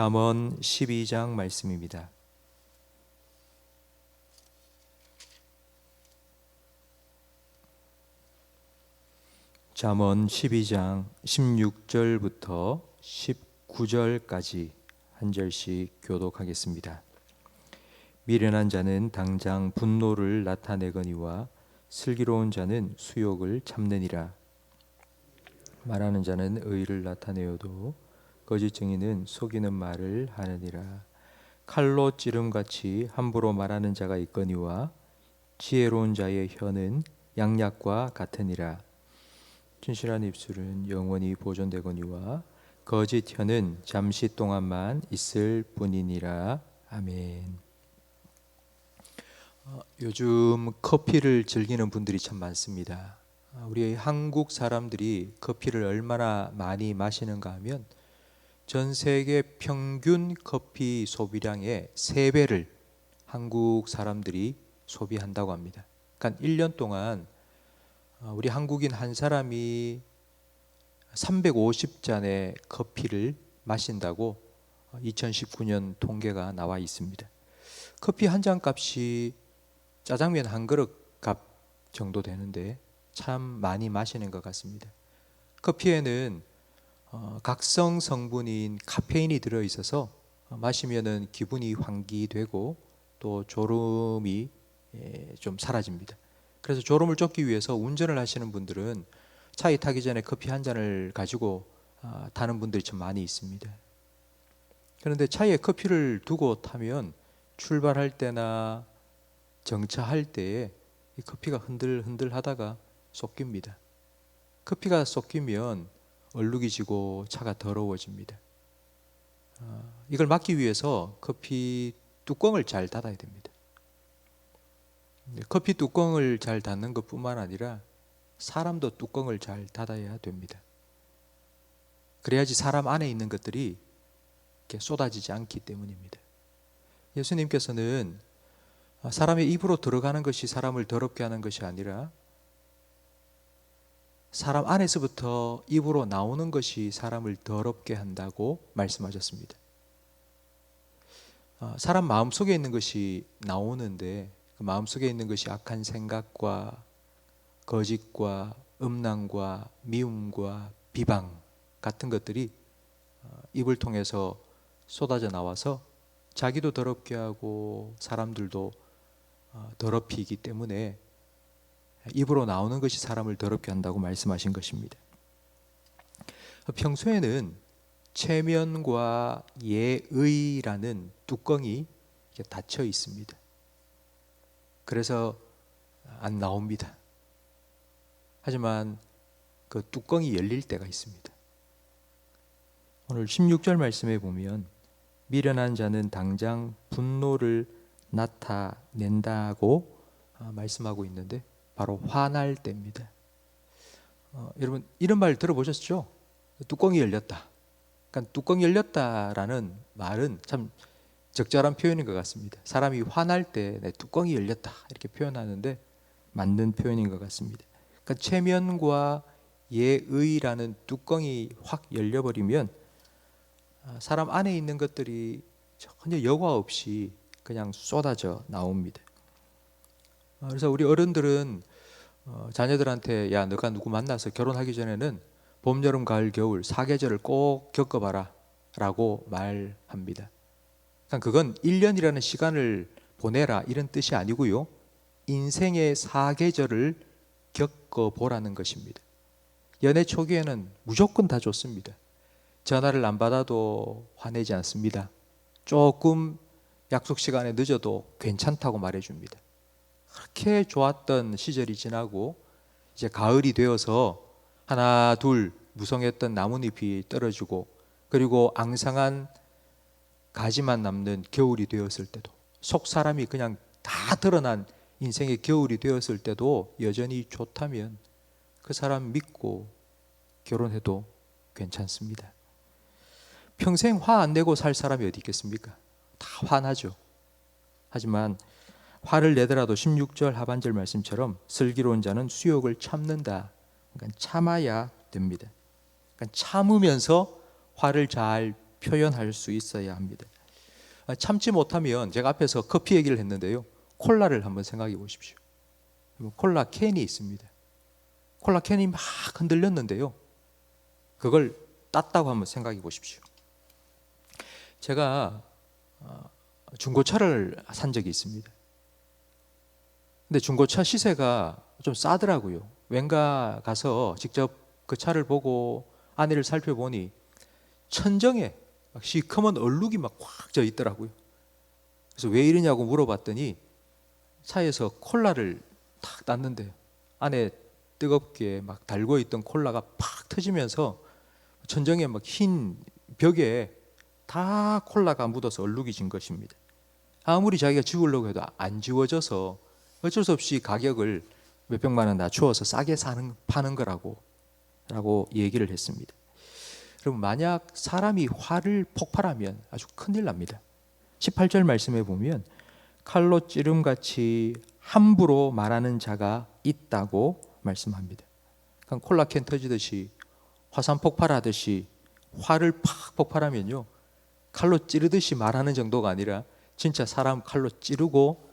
잠언 12장 말씀입니다. 잠언 12장 16절부터 19절까지 한 절씩 교독하겠습니다. 미련한 자는 당장 분노를 나타내거니와 슬기로운 자는 수욕을 참느니라. 말하는 자는 의를 나타내어도 거짓 증인은 속이는 말을 하느니라. 칼로 찌름같이 함부로 말하는 자가 있거니와 지혜로운 자의 혀는 양약과 같으니라. 진실한 입술은 영원히 보존되거니와 거짓 혀는 잠시 동안만 있을 뿐이니라. 아멘. 요즘 커피를 즐기는 분들이 참 많습니다. 우리 한국 사람들이 커피를 얼마나 많이 마시는가 하면 전 세계 평균 커피 소비량의 3배를 한국 사람들이 소비한다고 합니다. 그러니까 1년 동안 우리 한국인 한 사람이 350잔의 커피를 마신다고 2019년 통계가 나와 있습니다. 커피 한 잔 값이 짜장면 한 그릇 값 정도 되는데 참 많이 마시는 것 같습니다. 커피에는 각성 성분인 카페인이 들어있어서 마시면은 기분이 환기되고 또 졸음이 좀 사라집니다. 그래서 졸음을 쫓기 위해서 운전을 하시는 분들은 차에 타기 전에 커피 한 잔을 가지고 타는 분들이 좀 많이 있습니다. 그런데 차에 커피를 두고 타면 출발할 때나 정차할 때에 이 커피가 흔들흔들 하다가 쏟깁니다. 커피가 쏟기면 얼룩이 지고 차가 더러워집니다. 이걸 막기 위해서 커피 뚜껑을 잘 닫아야 됩니다. 커피 뚜껑을 잘 닫는 것뿐만 아니라 사람도 뚜껑을 잘 닫아야 됩니다. 그래야지 사람 안에 있는 것들이 이렇게 쏟아지지 않기 때문입니다. 예수님께서는 사람의 입으로 들어가는 것이 사람을 더럽게 하는 것이 아니라 사람 안에서부터 입으로 나오는 것이 사람을 더럽게 한다고 말씀하셨습니다. 사람 마음속에 있는 것이 나오는데 그 마음속에 있는 것이 악한 생각과 거짓과 음란과 미움과 비방 같은 것들이 입을 통해서 쏟아져 나와서 자기도 더럽게 하고 사람들도 더럽히기 때문에 입으로 나오는 것이 사람을 더럽게 한다고 말씀하신 것입니다. 평소에는 체면과 예의라는 뚜껑이 닫혀 있습니다. 그래서 안 나옵니다. 하지만 그 뚜껑이 열릴 때가 있습니다. 오늘 16절 말씀에 보면 미련한 자는 당장 분노를 나타낸다고 말씀하고 있는데 바로 화날 때입니다. 여러분 이런 말 들어보셨죠? 뚜껑이 열렸다. 그러니까 뚜껑이 열렸다라는 말은 참 적절한 표현인 것 같습니다. 사람이 화날 때 내 뚜껑이 열렸다 이렇게 표현하는데 맞는 표현인 것 같습니다. 그러니까 체면과 예의라는 뚜껑이 확 열려버리면 사람 안에 있는 것들이 전혀 여과 없이 그냥 쏟아져 나옵니다. 그래서 우리 어른들은 자녀들한테 야 너가 누구 만나서 결혼하기 전에는 봄, 여름, 가을, 겨울 4계절을 꼭 겪어봐라 라고 말합니다. 그건 1년이라는 시간을 보내라 이런 뜻이 아니고요, 인생의 4계절을 겪어보라는 것입니다. 연애 초기에는 무조건 다 좋습니다. 전화를 안 받아도 화내지 않습니다. 조금 약속 시간에 늦어도 괜찮다고 말해줍니다. 그렇게 좋았던 시절이 지나고 이제 가을이 되어서 하나 둘 무성했던 나뭇잎이 떨어지고 그리고 앙상한 가지만 남는 겨울이 되었을 때도, 속 사람이 그냥 다 드러난 인생의 겨울이 되었을 때도 여전히 좋다면 그 사람 믿고 결혼해도 괜찮습니다. 평생 화 안 내고 살 사람이 어디 있겠습니까? 다 화나죠. 하지만 화를 내더라도 16절 하반절 말씀처럼 슬기로운 자는 수욕을 참는다. 그러니까 참아야 됩니다. 그러니까 참으면서 화를 잘 표현할 수 있어야 합니다. 참지 못하면 제가 앞에서 커피 얘기를 했는데요. 콜라를 한번 생각해 보십시오. 콜라 캔이 있습니다. 콜라 캔이 막 흔들렸는데요. 그걸 땄다고 한번 생각해 보십시오. 제가 중고차를 산 적이 있습니다. 근데 중고차 시세가 좀 싸더라고요. 왠가 가서 직접 그 차를 보고 안에를 살펴보니 천정에 막 시커먼 얼룩이 막 확 져 있더라고요. 그래서 왜 이러냐고 물어봤더니 차에서 콜라를 탁 땄는데 안에 뜨겁게 막 달고 있던 콜라가 팍 터지면서 천정에 막 흰 벽에 다 콜라가 묻어서 얼룩이 진 것입니다. 아무리 자기가 지우려고 해도 안 지워져서 어쩔 수 없이 가격을 몇백만 원 낮추어서 싸게 파는 거라고 얘기를 했습니다. 여러분, 만약 사람이 화를 폭발하면 아주 큰일 납니다. 18절 말씀에 보면 칼로 찌름같이 함부로 말하는 자가 있다고 말씀합니다. 그러니까 콜라캔 터지듯이 화산 폭발하듯이 화를 팍 폭발하면요, 칼로 찌르듯이 말하는 정도가 아니라 진짜 사람 칼로 찌르고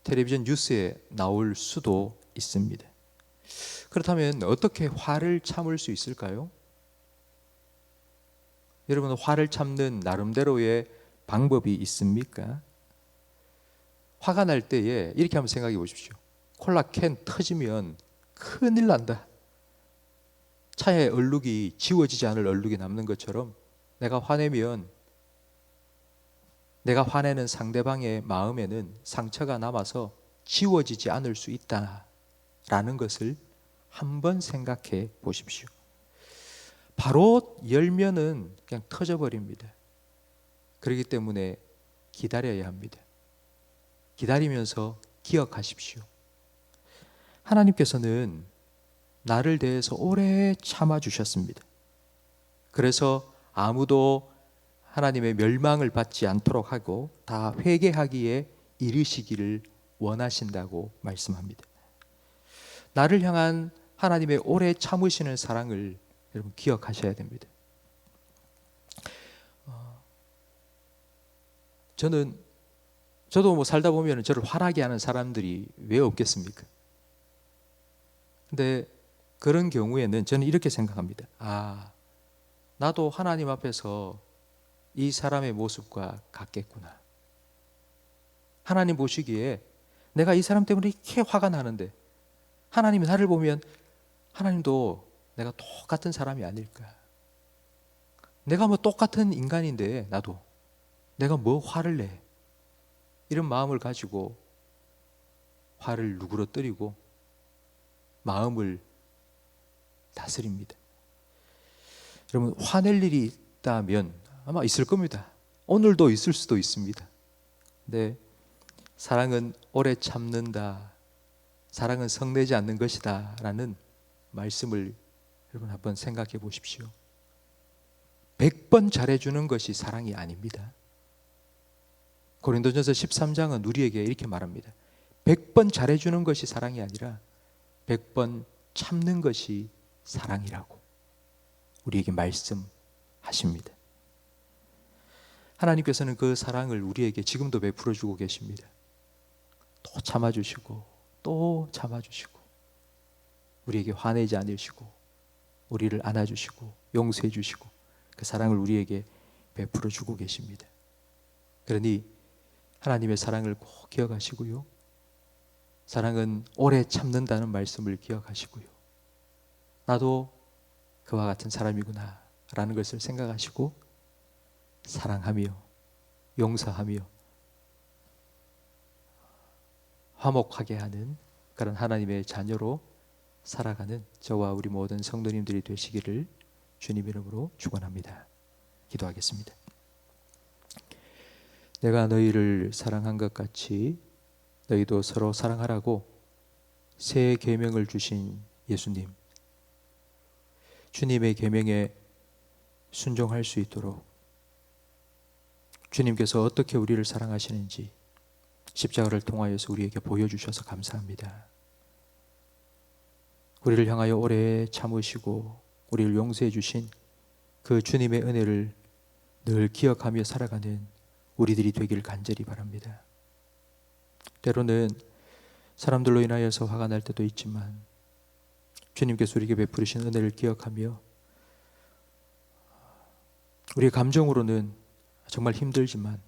텔레비전 뉴스에 나올 수도 있습니다. 그렇다면 어떻게 화를 참을 수 있을까요? 여러분, 화를 참는 나름대로의 방법이 있습니까? 화가 날 때에 이렇게 한번 생각해 보십시오. 콜라캔 터지면 큰일 난다. 차에 얼룩이 지워지지 않을 얼룩이 남는 것처럼 내가 화내면 내가 화내는 상대방의 마음에는 상처가 남아서 지워지지 않을 수 있다라는 것을 한번 생각해 보십시오. 바로 열면은 그냥 터져버립니다. 그렇기 때문에 기다려야 합니다. 기다리면서 기억하십시오. 하나님께서는 나를 대해서 오래 참아주셨습니다. 그래서 아무도 하나님의 멸망을 받지 않도록 하고 다 회개하기에 이르시기를 원하신다고 말씀합니다. 나를 향한 하나님의 오래 참으시는 사랑을 여러분 기억하셔야 됩니다. 저도 살다 보면 저를 화나게 하는 사람들이 왜 없겠습니까? 근데 그런 경우에는 저는 이렇게 생각합니다. 나도 하나님 앞에서 이 사람의 모습과 같겠구나. 하나님 보시기에 내가 이 사람 때문에 이렇게 화가 나는데 하나님이 나를 보면 하나님도 내가 똑같은 사람이 아닐까. 내가 뭐 똑같은 인간인데 나도 내가 뭐 화를 내. 이런 마음을 가지고 화를 누그러뜨리고 마음을 다스립니다. 여러분, 화낼 일이 있다면 아마 있을 겁니다. 오늘도 있을 수도 있습니다. 근데 사랑은 오래 참는다. 사랑은 성내지 않는 것이다 라는 말씀을 여러분 한번 생각해 보십시오. 100번 잘해주는 것이 사랑이 아닙니다. 고린도전서 13장은 우리에게 이렇게 말합니다. 100번 잘해주는 것이 사랑이 아니라 100번 참는 것이 사랑이라고 우리에게 말씀하십니다. 하나님께서는 그 사랑을 우리에게 지금도 베풀어 주고 계십니다. 또 참아주시고 또 참아주시고 우리에게 화내지 않으시고 우리를 안아주시고 용서해 주시고 그 사랑을 우리에게 베풀어 주고 계십니다. 그러니 하나님의 사랑을 꼭 기억하시고요. 사랑은 오래 참는다는 말씀을 기억하시고요. 나도 그와 같은 사람이구나 라는 것을 생각하시고 사랑하며 용서하며 화목하게 하는 그런 하나님의 자녀로 살아가는 저와 우리 모든 성도님들이 되시기를 주님 이름으로 축원합니다. 기도하겠습니다. 내가 너희를 사랑한 것 같이 너희도 서로 사랑하라고 새 계명을 주신 예수님, 주님의 계명에 순종할 수 있도록 주님께서 어떻게 우리를 사랑하시는지 십자가를 통하여서 우리에게 보여주셔서 감사합니다. 우리를 향하여 오래 참으시고 우리를 용서해 주신 그 주님의 은혜를 늘 기억하며 살아가는 우리들이 되길 간절히 바랍니다. 때로는 사람들로 인하여서 화가 날 때도 있지만 주님께서 우리에게 베푸르신 은혜를 기억하며 우리의 감정으로는 정말 힘들지만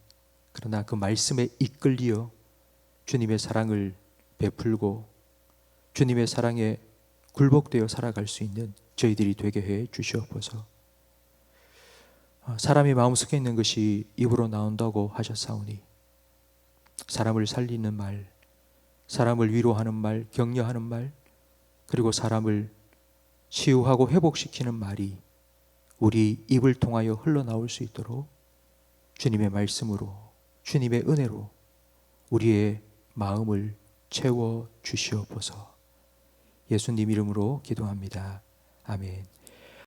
그러나 그 말씀에 이끌리어 주님의 사랑을 베풀고 주님의 사랑에 굴복되어 살아갈 수 있는 저희들이 되게 해 주시옵소서. 사람이 마음속에 있는 것이 입으로 나온다고 하셨사오니 사람을 살리는 말, 사람을 위로하는 말, 격려하는 말, 그리고 사람을 치유하고 회복시키는 말이 우리 입을 통하여 흘러나올 수 있도록 주님의 말씀으로, 주님의 은혜로 우리의 마음을 채워 주시옵소서. 예수님 이름으로 기도합니다. 아멘.